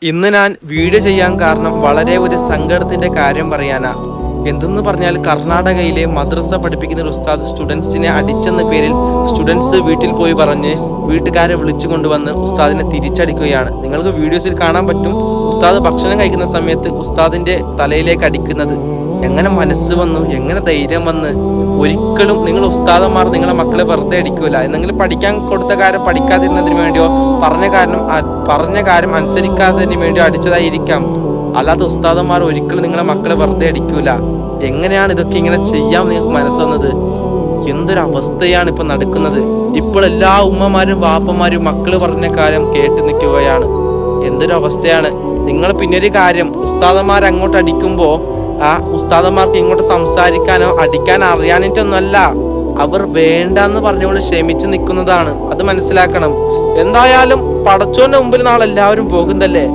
ഇന്ന് ഞാൻ വീഡിയോ ചെയ്യാൻ കാരണം വളരെ ഒരു സങ്കടത്തിന്റെ കാര്യം പറയാനാ. എന്തെന്ന് പറഞ്ഞാൽ കർണാടകയിലെ മദ്രസ പഠിപ്പിക്കുന്ന ഒരു ഉസ്താദ് സ്റ്റുഡൻസിനെ അടിച്ചെന്ന പേരിൽ സ്റ്റുഡൻസ് വീട്ടിൽ പോയി പറഞ്ഞ് വീട്ടുകാരെ വിളിച്ചു കൊണ്ടുവന്ന് ഉസ്താദിനെ തിരിച്ചടിക്കുകയാണ്. നിങ്ങൾക്ക് വീഡിയോസിൽ കാണാൻ പറ്റും ഉസ്താദ് ഭക്ഷണം കഴിക്കുന്ന സമയത്ത് ഉസ്താദിന്റെ തലയിലേക്ക് അടിക്കുന്നത്. എങ്ങനെ മനസ്സ് വന്നു, എങ്ങനെ ധൈര്യം വന്ന്? ഒരിക്കലും നിങ്ങൾ ഉസ്താദന്മാർ നിങ്ങളെ മക്കളെ വെറുതെ അടിക്കൂല. എന്തെങ്കിലും പഠിക്കാൻ കൊടുത്ത കാര്യം പഠിക്കാതിരുന്നതിന് വേണ്ടിയോ പറഞ്ഞ കാര്യം അനുസരിക്കാത്തതിന് വേണ്ടിയോ അടിച്ചതായിരിക്കാം. അല്ലാതെ ഉസ്താദന്മാർ ഒരിക്കലും നിങ്ങളെ മക്കളെ വെറുതെ അടിക്കൂല. എങ്ങനെയാണ് ഇതൊക്കെ ഇങ്ങനെ ചെയ്യാൻ നിങ്ങൾക്ക് മനസ്സ് വന്നത്? എന്തൊരു അവസ്ഥയാണ് ഇപ്പൊ നടക്കുന്നത്. ഇപ്പോൾ എല്ലാ ഉമ്മമാരും വാപ്പമാരും മക്കള് പറഞ്ഞ കാര്യം കേട്ട് നിൽക്കുകയാണ്. എന്തൊരു അവസ്ഥയാണ്. നിങ്ങൾ പിന്നൊരു കാര്യം, ഉസ്താദന്മാർ അങ്ങോട്ട് അടിക്കുമ്പോ ആ ഉസ്താദന്മാർക്ക് ഇങ്ങോട്ട് സംസാരിക്കാനോ അടിക്കാൻ അറിയാനിട്ടൊന്നുമല്ല, അവർ വേണ്ടെന്ന് പറഞ്ഞുകൊണ്ട് ക്ഷമിച്ചു നിൽക്കുന്നതാണ്. അത് മനസ്സിലാക്കണം. എന്തായാലും പടച്ചോന്റെ മുമ്പിൽ നാളെ എല്ലാവരും പോകുന്നല്ലേ.